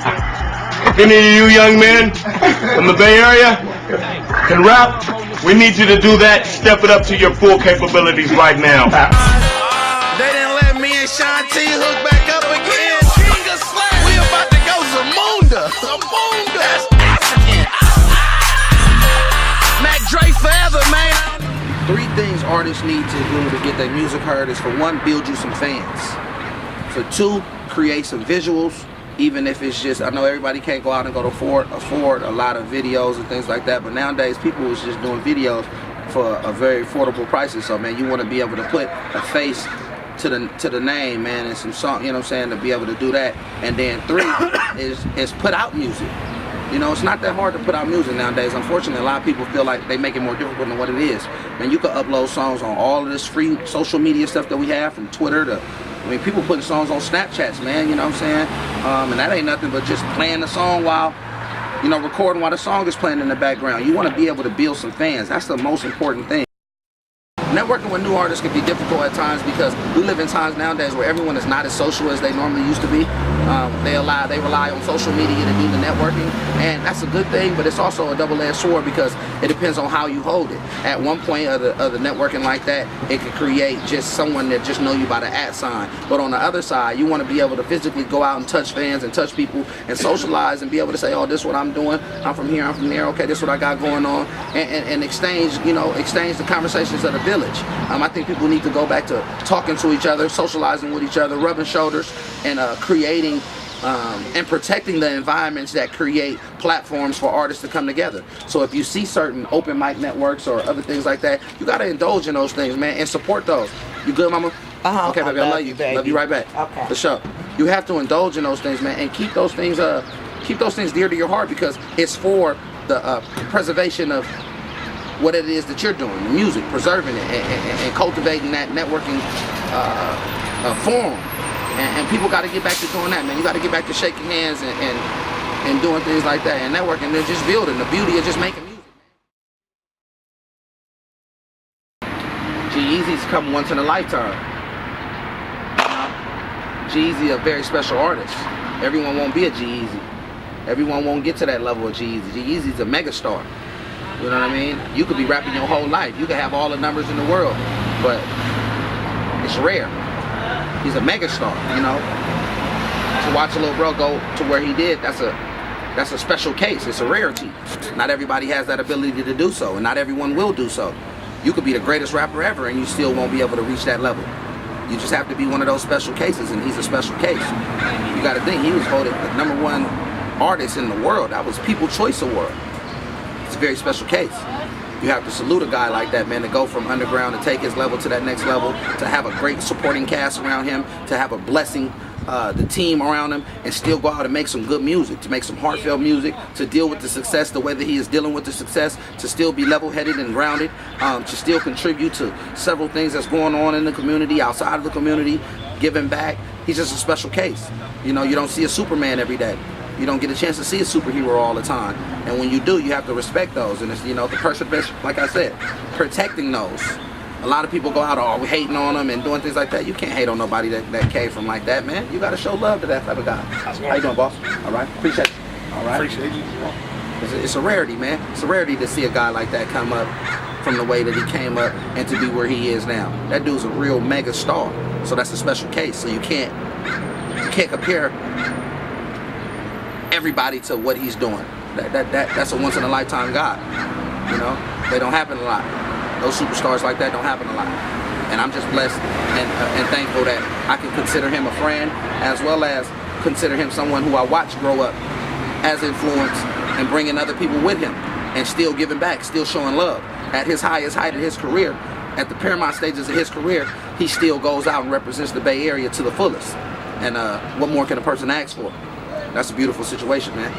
If any of you young men from the Bay Area can rap, we need you to do that. Step it up to your full capabilities right now. They didn't let me and Shanti hook back up again. King of Slam. We about to go Zamunda. Zamunda. That's African. Mac Dre forever, man. 3 things artists need to do to get their music heard is, for 1, build you some fans. For 2, create some visuals. Even if it's just, I know everybody can't go out and go to afford a lot of videos and things like that, but nowadays people is just doing videos for a very affordable prices. So man, you want to be able to put a face to the name, man, and some song, you know what I'm saying, to be able to do that. And then 3 is put out music. You know, it's not that hard to put out music nowadays. Unfortunately, a lot of people feel like they make it more difficult than what it is. Man, you can upload songs on all of this free social media stuff that we have, from Twitter to, I mean, people putting songs on Snapchats, man, you know what I'm saying? And that ain't nothing but just playing the song while, you know, recording while the song is playing in the background. You want to be able to build some fans. That's the most important thing. Networking with new artists can be difficult at times because we live in times nowadays where everyone is not as social as they normally used to be. They rely on social media to do the networking, and that's a good thing, but it's also a double-edged sword because it depends on how you hold it. At one point of the networking like that, it could create just someone that just know you by the @sign. But on the other side, you want to be able to physically go out and touch fans and touch people and socialize and be able to say, oh, this is what I'm doing. I'm from here, I'm from there. Okay, this is what I got going on, and exchange the conversations of the village. I think people need to go back to talking to each other, socializing with each other, rubbing shoulders, and creating and protecting the environments that create platforms for artists to come together. So if you see certain open mic networks or other things like that, you got to indulge in those things, man, and support those. You good, mama? Okay, baby, I love you. Baby. Love you right back. Okay. For sure. You have to indulge in those things, man, and keep those things dear to your heart, because it's for the preservation of what it is that you're doing, music, preserving it, and cultivating that networking form. And people got to get back to doing that, man. You got to get back to shaking hands and doing things like that, and networking. They're just building. The beauty of just making music. G-Eazy's come once in a lifetime. G-Eazy a very special artist. Everyone won't be a G-Eazy. Everyone won't get to that level of G-Eazy. G-Eazy's a megastar. You know what I mean? You could be rapping your whole life. You could have all the numbers in the world, but it's rare. He's a megastar, you know. To watch a little bro go to where he did, that's a special case. It's a rarity. Not everybody has that ability to do so, and not everyone will do so. You could be the greatest rapper ever, and you still won't be able to reach that level. You just have to be one of those special cases, and he's a special case. You got to think, he was voted the #1 artist in the world. That was People's Choice Award. It's a very special case. You have to salute a guy like that, man, to go from underground to take his level to that next level, to have a great supporting cast around him, to have a blessing, the team around him, and still go out and make some good music, to make some heartfelt music, to deal with the success the way that he is dealing with the success, to still be level-headed and grounded, to still contribute to several things that's going on in the community, outside of the community, giving back. He's just a special case. You know, you don't see a Superman every day. You don't get a chance to see a superhero all the time. And when you do, you have to respect those. And it's, you know, the perseverance, like I said, protecting those. A lot of people go out, oh, we hating on them and doing things like that. You can't hate on nobody that came from like that, man. You got to show love to that type of guy. How you doing, boss? All right. Appreciate it. All right. Appreciate you. It's a rarity, man. It's a rarity to see a guy like that come up from the way that he came up and to be where he is now. That dude's a real mega star. So that's a special case. So you can't compare everybody to what he's doing. That's a once in a lifetime guy. You know, they don't happen a lot. Those superstars like that don't happen a lot. And I'm just blessed and thankful that I can consider him a friend, as well as consider him someone who I watched grow up as influence and bringing other people with him and still giving back, still showing love. At his highest height of his career, at the paramount stages of his career, he still goes out and represents the Bay Area to the fullest. And what more can a person ask for? That's a beautiful situation, man.